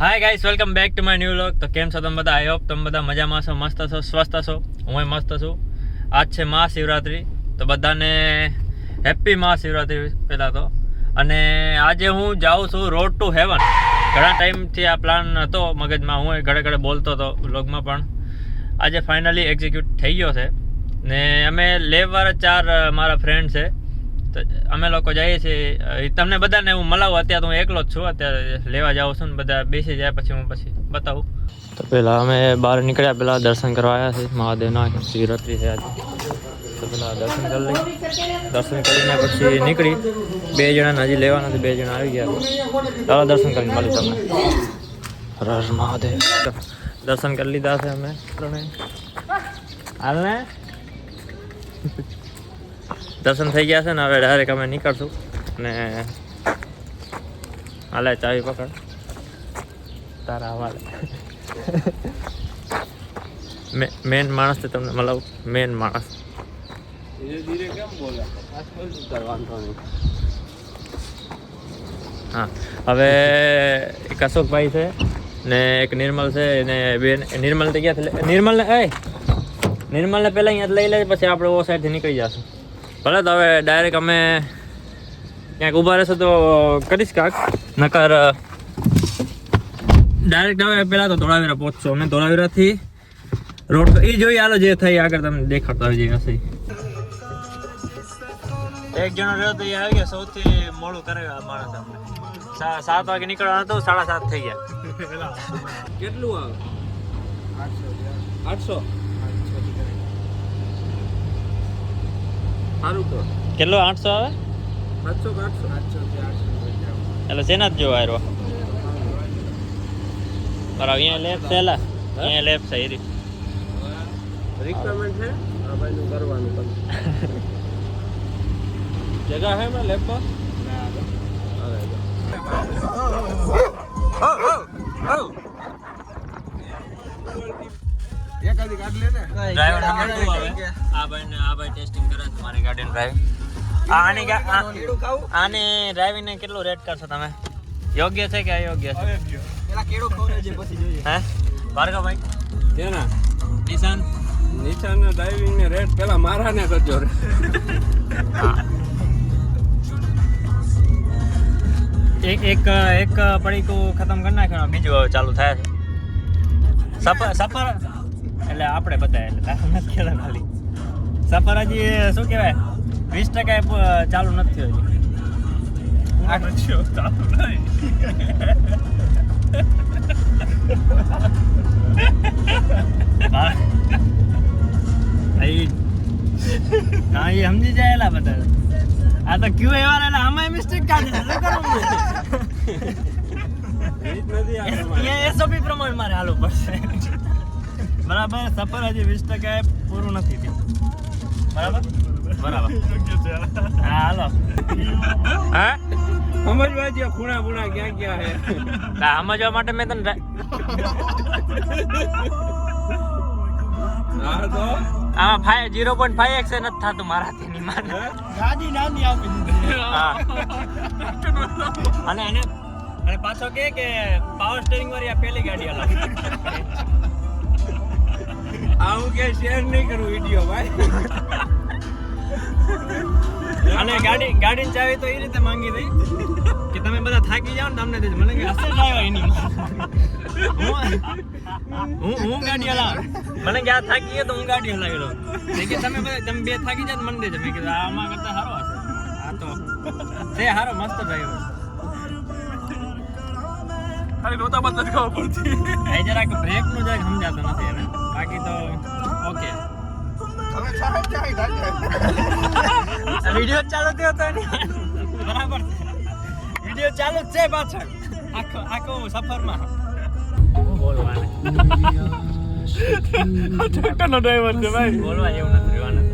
Hi guys, welcome back to my new vlog. તો કેમ છો તમે બધા? આઈ હોપ તમે બધા મજામાં છો, મસ્ત છો, સ્વસ્થ છો. હું મસ્ત છું. આજ છે મહાશિવરાત્રિ, તો બધાને હેપી મહાશિવરાત્રિ પહેલાં તો. અને આજે હું જાઉં છું રોડ ટુ હેવન. ઘણા ટાઈમથી આ પ્લાન હતો મગજમાં, હું ઘડે ઘડે બોલતો હતો વ્લોગમાં, પણ આજે ફાઇનલી એક્ઝિક્યુટ થઈ ગયો છે. ને અમે લેબવાળા 4 મારા ફ્રેન્ડ છે, તો અમે લોકો જઈએ છીએ. તમને બધાને હું મળાવું. અત્યારે હું એકલો જ છું, અત્યારે લેવા જાઉં છું ને બધા બેસી જાય પછી હું પછી બતાવું. તો પહેલાં અમે બહાર નીકળ્યા, પહેલાં દર્શન કરવા આવ્યા છીએ મહાદેવના. શિવરાત્રિ છે આજે, તો પહેલાં દર્શન કરી લઈ. દર્શન કરીને પછી નીકળી. 2 જણાને હજી લેવાના છે, 2 જણા આવી ગયા. ચાલો દર્શન કરીને મળી તમને. હર હર મહાદેવ. દર્શન કરી લીધા છે અમે હાલને. દર્શન થઈ ગયા છે ને, હવે ડાયરેક્ટ અમે નીકળશું. ને હાલે ચાવી પકડ તારા હવાલે. મેન માણસ છે, તમને મળાવું. મેન માણસ હા. હવે એક અશોકભાઈ છે ને એક નિર્મલ છે ને બેન. નિર્મલ તો ગયા છે. નિર્મલને પહેલાં અહીંયા લઈ લે, પછી આપણે ઓ સાઈડથી નીકળી જશું. ભલે તો હવે ડાયરેક્ટ અમે ક્યાંક ઊભા રહેશે તો કરીશ કાંક, નકર ડાયરેક્ટ હવે પહેલાં તો ધોળાવીરા પહોંચશો. અને ધોળાવીરાથી રોડ તો એ જોઈએ, હાલો જે થઈ આગળ તમને દેખાડતા હોય જે હશે. એક જણો રહ્યો તો એ આવી ગયા, સૌથી મોડું કરે આ માણસ. અમને 7 વાગે નીકળવાનું હતું, 7:30 થઈ ગયા. કેટલું આવે? 800. સારું તો કેટલો 800 આવે? 700 એટલે શેના જ જેવો આવ્યો? બરાબર. અહીંયા લેફ્ટ છે, અહીંયા લેફ્ટ છે. રિક્વાયરમેન્ટ છે આ ભાઈનું કરવાનું. જગા હે મેં લેપટોપ ડ્રાઈવર નંબર 2 આવે. આ ભાઈ ટેસ્ટિંગ કરે છે મારી ગાડીની ડ્રાઈવિંગ. આની ડ્રાઈવિંગ ને કેટલું રેટ કરશો તમે? યોગ્ય છે કે અયોગ્ય છે? પેલા કેડો ખવડાવજે પછી જોઈએ. હે ભાર્ગવભાઈ કેના નિશાન ડ્રાઇવિંગ ને રેટ પેલા મારા ને કરજો રે. એક પડીકું ખતમ કરી નાખ્યો, બીજું હવે ચાલુ થાય છે. સફર એટલે આપણે બતાવે એટલે તારું નથી કહેતા. ખાલી સફર હજી શું કહેવાય 20% ચાલુ નથી થયો હજી. હા એ સમજી જાય બધા. આ તો ક્યુ એવા એટલે આમાં મિસ્ટેક કાઢે. એસઓપી પ્રમાણે મારે હાલવું પડશે. બરાબર. સફર હજી 20% પૂરું નથી થયું. બરાબર. હા હાલો. હા સમજવા દે ખૂણા ક્યાં ક્યાં હે. સમજવા માટે મેં તને આમાં 0.5x નથી થતું મારાથી. ની માને ગાડી નાની આપી દીધી. હા. અને પાછો કે પાવર સ્ટીરિંગ વાળી આ પહેલી ગાડી અલગ. આવું કે શેર નહીં કરું વિડિયો ભાઈ. અને ગાડીની ચાવી તો એ રીતે માંગી દઈ કે તમે બધા થાકી જાઓ ને તમને દેજો. મને કે અસર લાવ્યો એની. હું ગાડી હલાવ. મને કે આ થાકી ગયો તો હું ગાડી હલાવી લઉં. કે તમે બે થાકી જાઓ મને દેજો. મેં કીધું આમાં કરતા સારો હશે. આ તો તે સારો મસ્ત ડ્રાઈવર. ખાલી રોતા બંધ નથી ખબર પડતી. એ જરાક બ્રેક નું જરાક સમજાતું નથી એને. બાકી તો ઓકે. વિડિયો ચાલુ થયો તો બરાબર છે. વિડિયો ચાલુ જ છે પાછળ આખો સફરમાં. બોલવાને ટ્રેક્ટરનો ડ્રાઈવર છે ભાઈ. બોલવા જેવું નથી રહેવાનું.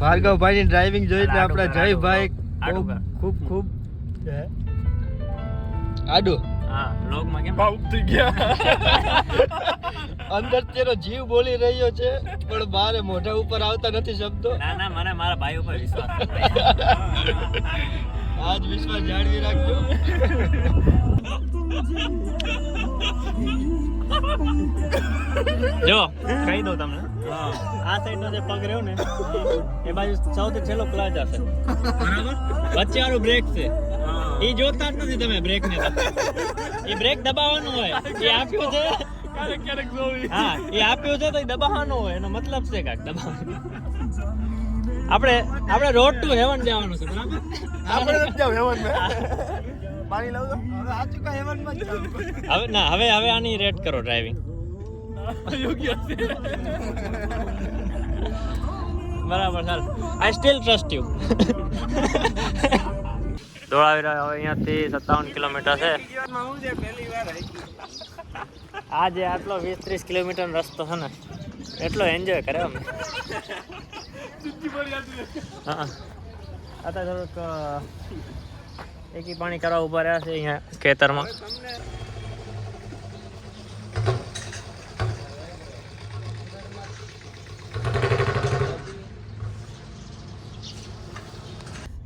ભાર્ગવભાઈ ની ડ્રાઇવિંગ જોઈને આપણા જયભાઈ ખૂબ આડું. હા લોગમાં કેમ ભાવ થઈ ગયા. અંદર તેરો જીવ બોલી રહ્યો છે પણ મારે મોઢા ઉપર આવતા નથી શબ્દો. ના મને મારા ભાઈ ઉપર વિશ્વાસ છે. આજ વિશ્વાસ જાળવી રાખજો. જો કહી દઉં તમને, આ સાઈડ નો જે પગ રહ્યો ને એ બાજુ સૌથી છેલ્લો ક્લચ હશે, બરાબર? વચ્ચે વાળું બ્રેક છે, એ જોતા જ નથી તમે બ્રેક ને. એ બ્રેક દબાવવાનું હોય, એ આપ્યું છે ક્યારેક જોવી. હા, એ આપ્યું છે તો એ દબાવવાનું હોય, એનો મતલબ છે કાંઈક દબાવવાનું. આપણે રોડ ટુ હેવન જવાનું છે, બરાબર? આપણે નથી જાવ હેવનમાં. પાણી લાવ દો. હવે સાચું કા હેવનમાં જ જાવ. હવે આની રેટ કરો ડ્રાઇવિંગ. બરાબર, ચાલ. I still trust you. દોડાવી રહ્યો હવે અહીંયાથી 57 કિલોમીટર છે. આજે આટલો 20-30 કિલોમીટરનો રસ્તો છે ને, એટલો એન્જોય કરે અમે. હા, અત્યારે થોડુંક એકી પાણી કરવા ઉભા રહ્યા છે અહીંયા ખેતરમાં.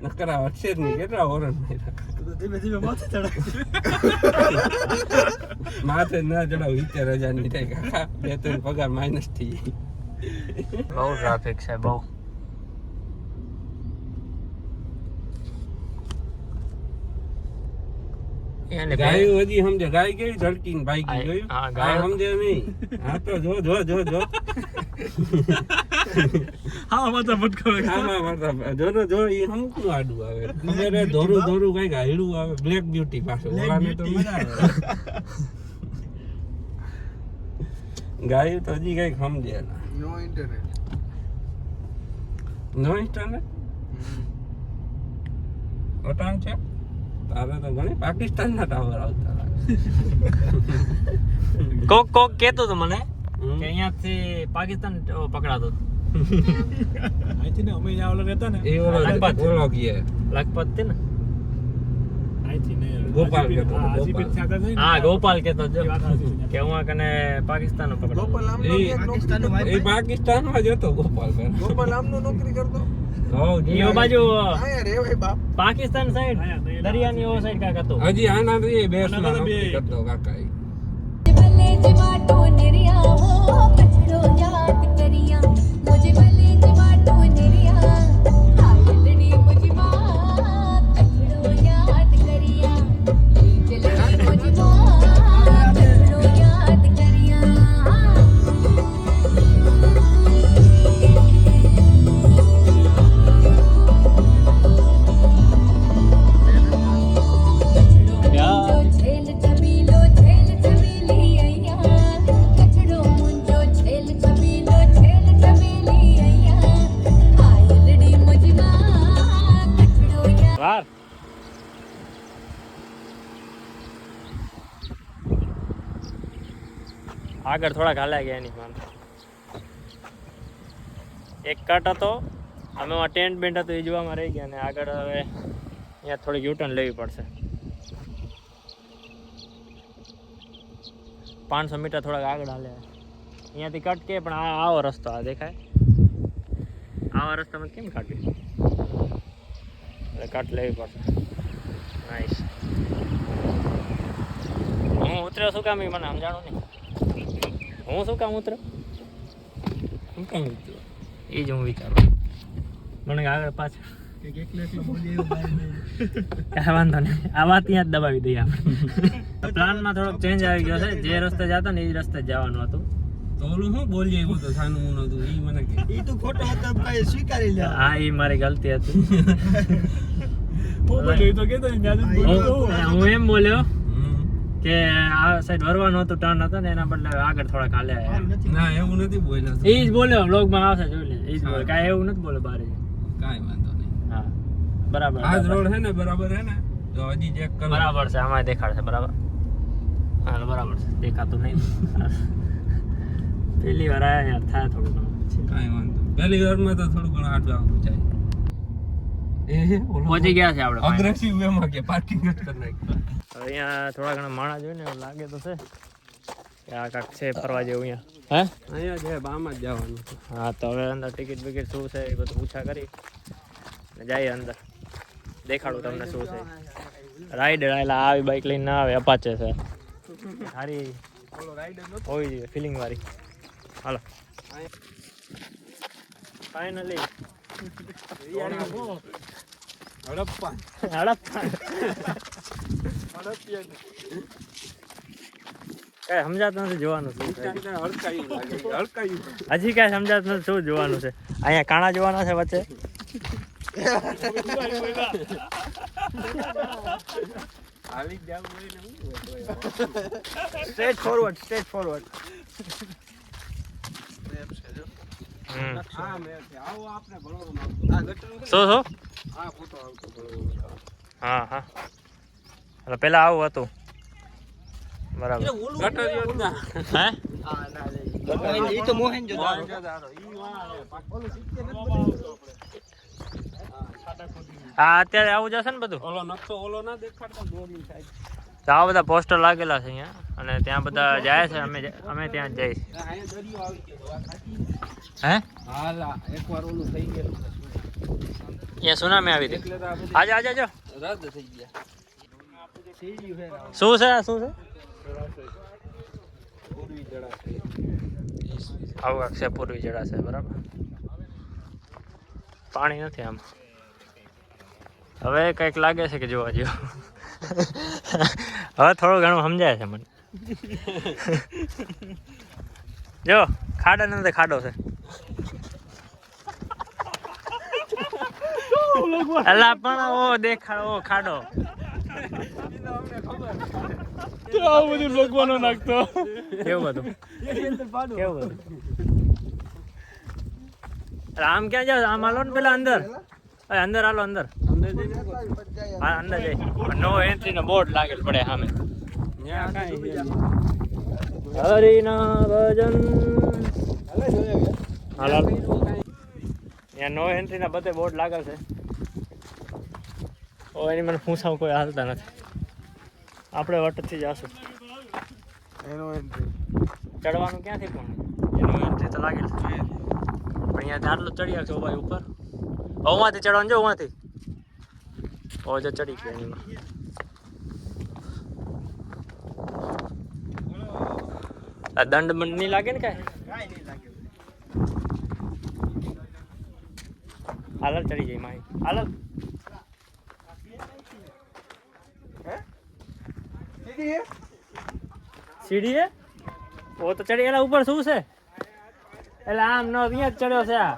નકરા વચ્ચે જ નહીં, કેટલા ઓરન ધીમે ધીમે માથે ચડાવ. માથે ના ચડાવ, 70,000 ની થાય કાકા. 2-3 પગાર માઇનસ થઈ જાય. બહુ ટ્રાફિક છે, બહુ. ગાયો હજી સમજે, ગાય કેવી ધડકીને ભાગી જોયું. હા, ગાય સમજે નહીં. હા તો જો જો જો જો હા, માતા ભટકાવે. આમાં માતા જો ને જો, એ હમકું આડું આવે. ખબર હે, ધોરું કઈક હાયડું આવે. બ્લેક બ્યુટી પાછું ઓલાને તો મજા આવે. ગાયો તો હજી કઈક સમજે ના. નો ઇન્ટરનેટ. નો ઇન્ટરનેટ ઓટાણ છે તારે તો ઘણી પાકિસ્તાનના ટાવર આવતા કોક કેતો તો મને કે અહીંયાથી પાકિસ્તાન પકડાતું. અહીંથી ને અમે ત્યાં ઓલા રહેતા ને એ ઓલો લખપત. ઓલો ગયે લખપત થી ને. અહીંથી ને ગોપાલ કહેતો હતો, જીપીત ગોપાલ. આગળ જઈને હા, ગોપાલ કેતો જો કે હું કને પાકિસ્તાન પકડાતું. ગોપાલ આમનો એ- ક્યાંક નોકરી કરતો. એ પાકિસ્તાનમાં જ હતો ગોપાલ ભાઈ. ગોપાલ આમનો નોકરી કરતો. હો, એ બાજુ આયા રે ભાઈ બાપ. પાકિસ્તાન સાઈડ દરિયાની ઓ સાઈડ કાક હતું. હજી આના બે બેસમાં નોકરી કરતો કાકા ઈ. भले जवाटो निरिया हो कचड़ो याद करिया मुझे भले जवाटो निरिया हालड़ी मुझे मां कचड़ो याद करिया जलड़ी मुझे मां कचड़ो याद करिया યાર, छेल छबीलो छेल छबीली अय्या कचड़ो मुंजो छेल छबीली अय्या हालड़ी मुझे मां कचड़ो याद વાર. આગળ થોડાક હાલ્યા ગયા એની માન. એક કટ હતો, અમે ટેન્ટ બેન્ટ હતું એ જોવામાં રહી ગયા, ને આગળ હવે અહીંયા થોડીક યુટર્ન લેવી પડશે. 500 મીટર થોડાક આગળ હાલ્યા. અહીંયાથી કટ કે પણ આવો રસ્તો આ દેખાય. આવા રસ્તામાં કેમ કાઢવી? એટલે કટ લેવી પડશે. નાઈસ. હું ઉતર્યો શું કામ એ મને સમજાણું નહીં. હું શું કામ ઉતર્યો શું કામ હતું? એ જ હું વિચારું. મને કે આગળ પાછળ એકલો બોલી એવું બહાર નહીં. કાંઈ વાંધો નહીં, આ વાત ત્યાં જ દબાવી દઈએ આપણે. પ્લાનમાં થોડોક ચેન્જ આવી ગયો છે. જે રસ્તે જતા ને એ જ રસ્તે જ જવાનું હતું. તો ઓલું શું બોલી આવ્યું તો સાનું ઊનું હતું ઈ મને કે. ઈ તું ખોટો મતલબ કઈ સ્વીકારી લે. હા, એ મારી ગલતી હતી. હું એમ બોલ્યો કે આ સાઈડ વરવાનું હતું, ટર્ન હતો ને એના બદલે આગળ થોડાક હાલ્યા. ના એવું નથી બોલ્યો. એ જ બોલ્યો, વ્લોગમાં આવશે જોઈ લે. એ જ બોલે, કાંઈ એવું નથી બોલે બારે. કાંઈ વાંધો નહીં. હા, બરાબર. આજ રોડ હે ને બરાબર હે ને, તો હજી ચેક કરો. બરાબર છે, આમાં દેખાડશે બરાબર. હા, બરાબર છે, દેખાતું નહીં. પહેલી વાર આયા યાર, થાય થોડું ઘણું. કાંઈ વાંધો નહીં. પહેલી વારમાં તો થોડું ઘણું આડું આવતું જાય. પહોંચી ગયા છે આપણે. અગ્રેસિવ વેમાં કે પાર્કિંગ જ કરી નાખ્યું. હવે અહીંયા થોડા ઘણા માણસ જોઈને એવું લાગે તો છે કે આ કાંક છે ફરવા જેવું અહીંયા. હે? અહીંયા જ હે, બામાં જ જવાનું. હા, તો હવે અંદર ટિકિટ બિકિટ શું છે એ બધું પૂછા કરી ને જઈએ અંદર. દેખાડું તમને શું છે. રાઈડર એટલે આવી બાઇક લઈને ના આવે, અપાચે છે. સારી હોવી જોઈએ ફિલિંગ વાળી. હાલો ફાઇનલી હડપ્પા કઈ સમજાતું નથી જોવાનું શું છે. હડકાયું લાગે હડકાયું હજી કઈ સમજાતું નથી શું જોવાનું છે. અહીંયા કાણા જોવાના છે વચ્ચે. આવી જ જાવ હોય ને હું સ્ટ્રેટ ફોરવર્ડ હા મેં આવો આપને ભણવાનું શું શું હા ફોટો આવતો હા હા એટલે પેલા આવું હતું બરાબર. ગટર યોજના હે એ તો મોહન જો હા અત્યારે આવું જશે ને બધું. ઓલો નકશો ઓલો ના દેખાડતા દોરી સાઈડ તો આવા બધા પોસ્ટર લાગેલા છે અહીંયા અને ત્યાં બધા જાય છે. અમે ત્યાં જઈશ. અહીંયા દરિયો આવી ગયો વાત સાચી હે હાલા એકવાર ઓલું થઈ ગયેલું અહીંયા સુનામી આવી હતી. એટલે તો આ બધું આજે આજે જો રદ થઈ ગયા શું છે આ શું છે પૂર્વી જળાશય આવું કાંઈક છે પૂર્વી જળાશય બરાબર. પાણી નથી આમ. હવે કંઈક લાગે છે કે જોવા જેવું. હવે થોડું ઘણું સમજાય છે મને. જો ખાડો નથી ખાડો છે. અલા પણ ઓ દેખાડો ઓ ખાડો. આવું બધું ભગવાનો નાખતો કેવું હતું કેવું હતું. આમ ક્યાં જાવ આમ હાલો ને પેલા અંદર. અંદર હાલો અંદર. હા અંદર જઈ નો એન્ટ્રી નો બોર્ડ લાગેલ પડે સામે. ત્યાં કાંઈ હરિના ભજન હાલ હાલ. ત્યાં નો એન્ટ્રી ના બધે બોર્ડ લાગેલ છે. ઓ એની મને પૂછાવ કોઈ હાલતા નથી. આપણે વટથી જાશું. એનો એન્ટ્રી ચડવાનું ક્યાંથી પણ એનો એન્ટ્રી તો લાગેલ છે પણ અહીંયા આટલું ચડી આવશે ભાઈ ઉપર. ઓમાંથી ચડવાનું જો ઓમાંથી ઓ જો ચડી ગયો એમાં. આ દંડ બંડ નહીં લાગે ને કાંઈ. હાલ ચડી જાય માઈ હાલ. સીડી હે ઓ તો ચડી એના ઉપર શું છે એટલે આમ નો અહીંયા જ ચડ્યો છે આ.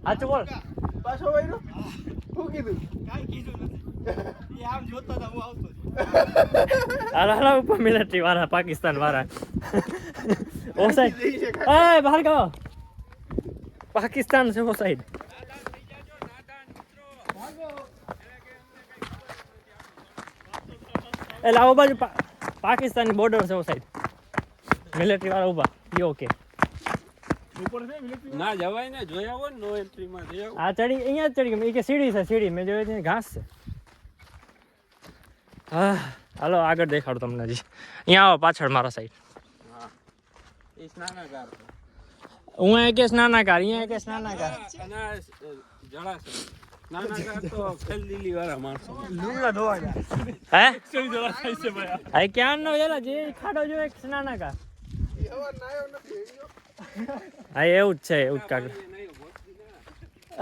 સાચું બોલ. પાછો વળ્યો શું કીધું હાલ હાલ ઉપર મિલિટરી વાળા પાકિસ્તાન વાળા. ઓ સાઈડ એ બહાર ગયો પાકિસ્તાન છે ઓ સાઈડ. એટલે આવો બાજુ પાકિસ્તાનની બોર્ડર છે ઓ સાઈડ. મિલિટરી વાળા ઉભા યો ઓકે. ના જવાય ને જોયા હોય ને નો એન્ટ્રી માં જઈ આવો. આ ચડી અહીંયા જ ચડી ગઈ કે સીડી છે સીડી મેં જોયું ત્યાં ઘાસ છે. હા હાલો આગળ દેખાડું તમને હજી. અહીંયા આવો પાછળ મારા સાઈડ. હા એ સ્નાનાગાર હું એ કે સ્નાનાગાર અહીંયા કે સ્નાનાગાર. અને આ જળાશય સ્નાનાગાર તો ખેલ દિલ્હી વાળા માણસો લુગડા ધોવા ગયા હે આ ક્યાં નો એલા જે ખાડો જો એક સ્નાનાગાર. હા એવું જ છે એવું જ કાગળ.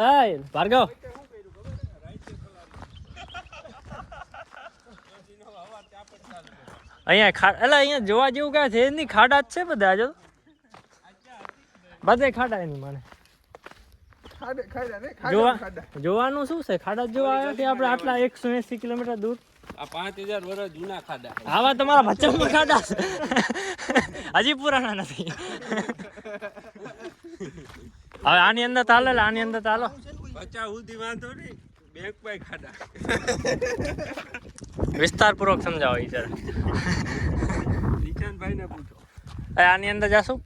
એ ભાર્ગવ અહીંયા એટલે અહીંયા જોવા જેવું કાંઈ છે નહીં. ખાડા જ છે બધા આજે બધે ખાડા એની મને જોવાનું શું છે. ખાડા જોવા આવ્યા કે આપણે આટલા 180 કિલોમીટર દૂર. આ 5000 વર્ષ જૂના ખાડા આવા તમારા ભચાઉમાં ખાડા છે હજી પુરાણા નથી. હવે આની અંદર ચાલે આની અંદર ચાલો 50 સુધી વાંધો નહીં બેંક પાય ખાડા વિસ્તારપૂર્વક સમજાવો ઈ જરા. નિશાનભાઈ ને પૂછો આની અંદર જાશું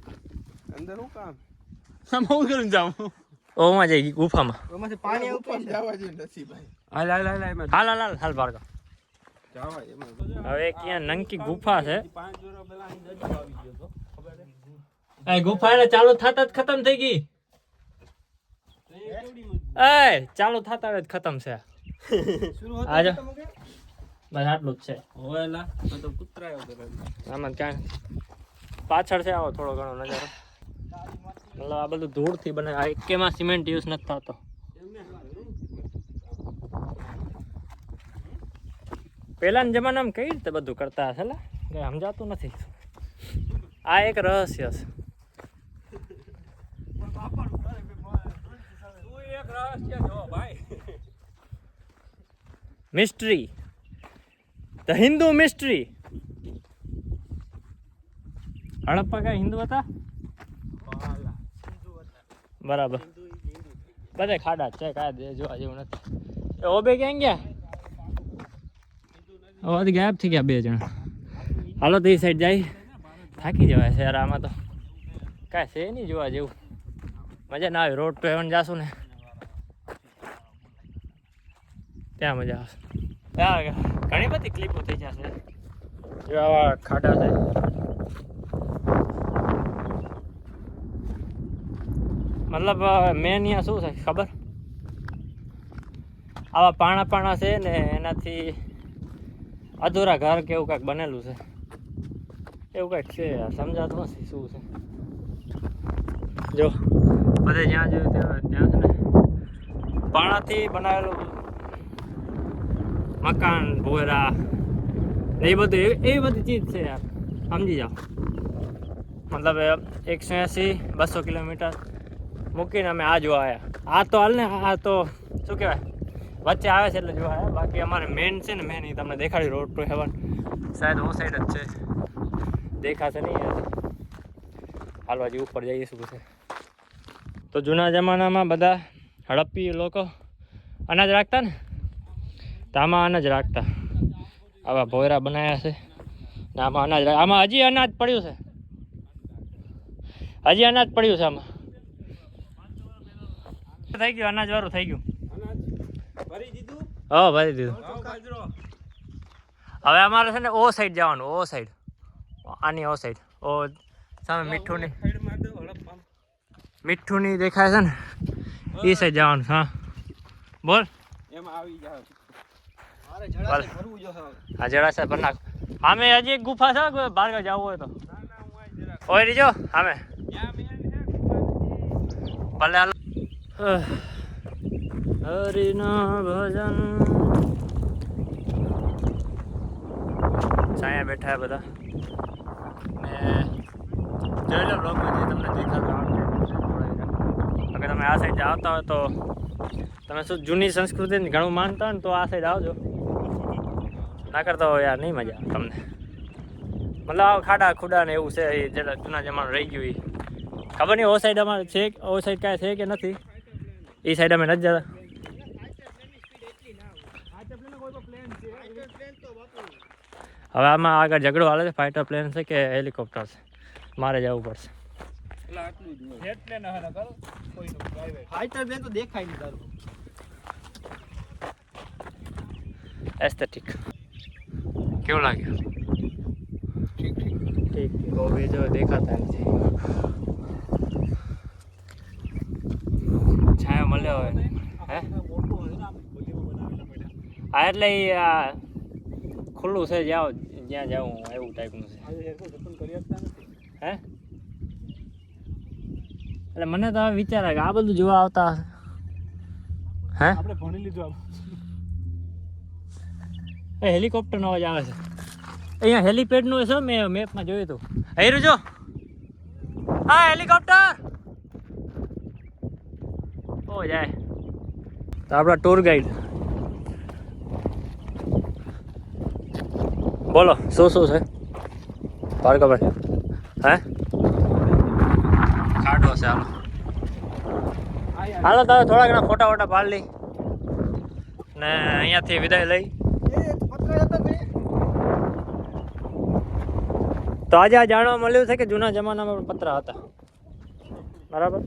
અંદર શું કામ હું કરું જાઉં ઓમાં જઈ ગુફામાં. એમાંથી પાણી ઉપર જવા જેવું નથી ભાઈ. હાલ હાલ હાલ એમાં હાલ હાલ હાલ હાલ ભાર્ગવ. જવાય એમાં હવે ક્યાં નંકી ગુફા છે. 5 વર્ષ પહેલા અહીં દરિયો આવી ગયો તો ખબર છે આ ગુફા એટલે ચાલુ થતા જ ખતમ થઈ ગઈ. એ ચાલુ થતા હવે ખતમ છે આજો બસ આટલું જ છે હોવેલા તો કૂતરાયો કરે આમાં ક્યાં પાછળ છે આવો થોડો ઘણો નજારો મતલબ આ બધું ધૂળથી બને આ એકેમાં સિમેન્ટ યુઝ નથી થતો પહેલાના જમાનામાં કઈ રીતે બધું કરતા હશે કઈ સમજાતું નથી આ એક રહસ્ય છે તું એક રહસ્ય જો ભાઈ mystery the Hindu mystery Harappa કઈ હિન્દુ હતા બરાબર બધે ખાડા જ છે કાંઈ જોવા જેવું નથી એ ઓબે ક્યાં ગયા હવે ગાયબ થઈ ગયા 2 જણા હાલો તો એ સાઈડ જાય થાકી જવાય છે યાર આમાં તો કાંઈ છે નહીં જોવા જેવું મજા ના આવે રોડ ટુ હેવન જાશું ને ત્યાં મજા આવશે ત્યાં ઘણી બધી ક્લિપો થઈ જશે જો આવા ખાડા છે મતલબ મેન અહીંયા શું છે ખબર આવા પાણા છે ને એનાથી અધૂરા ઘર કે એવું કાંઈક બનેલું છે એવું કાંઈક છે યાર સમજાતું નથી શું છે જો બધે જ્યાં જોયું ત્યાં છે ને પાણાથી બનાવેલું મકાન ભોયરા એ બધું એવી બધી ચીજ છે યાર સમજી જાઓ મતલબ 180-200 કિલોમીટર મૂકીને અમે આ જોવા આવ્યા આ તો હાલ ને આ તો શું કહેવાય વચ્ચે આવે છે એટલે જોવા આવ્યા બાકી અમારે મેન છે ને મેન એ તમને દેખાડી રોડ ટુ હેવન શાયદ ઓ સાઈડ જ છે દેખાશે નહીં યાર હાલવા જેવું ઉપર જઈએ શું છે તો જૂના જમાનામાં બધા હડપ્પી લોકો અનાજ રાખતા ને તો આમાં અનાજ રાખતા આવા ભોયરા બનાવ્યા છે ને આમાં અનાજ આમાં હજી અનાજ પડ્યું છે આમાં થઈ ગયું અનાજ વાળું થઈ ગયું ભરી દીધું હા ભરી દીધું બાજરો હવે અમારે છે ને ઓ સાઈડ જવાનું ઓ સાઈડ આની ઓ સાઈડ ઓ સામે મીઠુંની સાઈડ માં દો હડપ્પા મીઠુંની દેખાય છે ને એ સાઈડ જવાનું હા બોલ એમાં આવી જાવ મારે જળાશય ભરવું જો હવે. આ જળાશય ભર નાખ આમે હજી એક ગુફા છે કોઈ બહાર ગામ જવું હોય તો ના હું આ જરા હોય રીજો આમે યા મેન હે ભલે હાલ હરિના ભજન છાયા બેઠા બધા ને જોઈ લો બ્લોગમાં જે તમને દેખાતું અગર તમે આ સાઈડ આવતા હોય તો તમે શું જૂની સંસ્કૃતિને ઘણું માનતા હોય ને તો આ સાઈડ આવજો ના કરતા હોય યાર નહીં મજા આવે તમને મતલબ આ ખાડા ખુડા ને એવું છે એ જે જૂના જમાનું રહી ગયું એ ખબર નહીં ઓ સાઈડ અમારે છે ઓ સાઈડ કાંઈ છે કે નથી એ સાઈડ અમે નથી જતા હવે આમાં આગળ ઝઘડો હાલે છે ફાઇટર પ્લેન છે કે હેલિકોપ્ટર છે મારે જવું પડશે એટલે આટલું જ હોય એટલે ના હે કરો કોઈનું પ્રાઇવેટ ફાઈટર પ્લેન તો દેખાય નહીં તારું. એસ્થેટિક કેવું લાગ્યું ઠીક ઠીક બહુ બીજો દેખાતા નથી છાયો મળ્યો હોય હે હા એટલે એ ખુલ્લું છે જ્યાં જાઉં એવું ટાઈપનું છે હે એટલે મને તો હવે વિચાર આવે કે આ બધું જોવા આવતા હશે હે આપણે ભણી લીધું એ હેલિકોપ્ટરનો અવાજ આવે છે અહીંયા હેલિપેડનું છે મેં મેપમાં જોયું હતું અહીં રૂજો હા હેલિકોપ્ટર ઓ જાય તો આપણા ટૂર ગાઈડ બોલો શું છે ભાર્ગવભાઈ હે ખાડો છે હાલો તમે થોડા ઘણા ફોટા વોટા પાડી લઈ ને અહીંયાથી વિદાય લઈ તો આજે આ જાણવા મળ્યું છે કે જૂના જમાનામાં પણ પતરા હતા બરાબર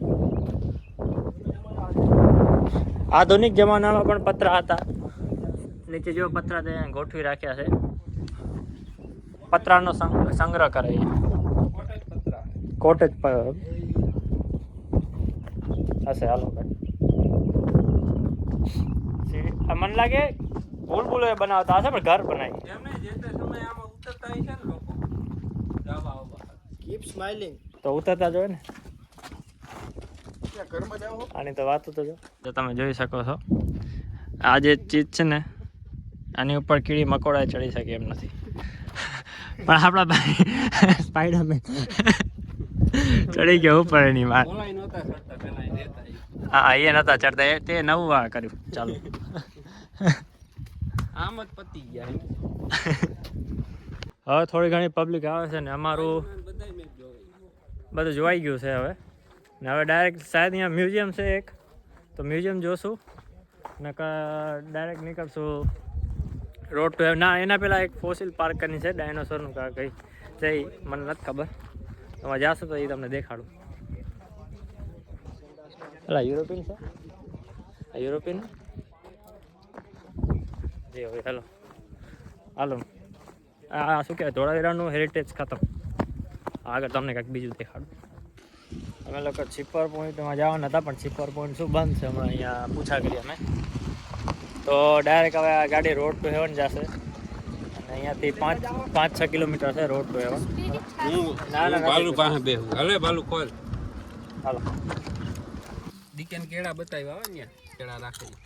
આધુનિક જમાનામાં પણ પતરા હતા નીચે જો પતરા તે ગોઠવી રાખ્યા છે પતરાનો સંગ્રહ કરે કોટેજ હશે હાલો ભાઈ મને લાગે ભૂલ એ બનાવતા હશે પણ ઘર બનાવી. એમને જે તે સમય આમાં ઉતરતા હશે ને લોકો જવા આવવા કીપ સ્માઇલિંગ. તો ઉતરતા જોઈએ ને. ત્યાં ઘરમાં જાઓ. આની તો વાત તો જો તમે જોઈ શકો છો આ જે ચીજ છે ને આની ઉપર કીડી મકોડા ચડી શકે એમ નથી પણ આપણા ભાઈ સ્પાઈડરમેન ચડી ગયો ઉપર એની વાત. બોલાઈ નહોતા કરતા પેલા એ રહેતા હા એ નતા ચડતા તે નવું વાર કર્યું. ચાલો આમ જ પતી ગયા હવે થોડી ઘણી પબ્લિક આવે છે ને અમારું બધાય મેં જોઈ બધું જોવાઈ ગયું છે હવે ને હવે ડાયરેક્ટ શાયદ અહીંયા મ્યુઝિયમ છે એક તો મ્યુઝિયમ જોશું ને ડાયરેક્ટ નીકળશું રોડ ટુ ના એના પહેલાં એક ફોસિલ પાર્ક કરીને છે ડાયનોસોરનું કા કંઈ છે ઈ મને નથી ખબર તમે જાશો તો એ તમને દેખાડું. અલા યુરોપિયન છે આ યુરોપિયન જે હોય હેલો હાલો આ શું કહેવાય ધોળાવીરાનું હેરિટેજ ખતમ. આગળ તમને કંઈક બીજું દેખાડું. અમે લોકો છીપર પોઈન્ટમાં જવાના હતા પણ છીપર પોઈન્ટ શું બંધ છે હમણાં અહીંયા પૂછા કરી અમે તો ડાયરેક્ટ હવે આ ગાડી રોડ ટુ હેવન જશે અને અહીંયાથી 5-6 કિલોમીટર છે રોડ ટુ હેવન. બાલુ પાસે બેહું હલે બાલુ ખોલ હાલો દીકેન કેળા બતાવ્યા હોય ને કેળા રાખેલી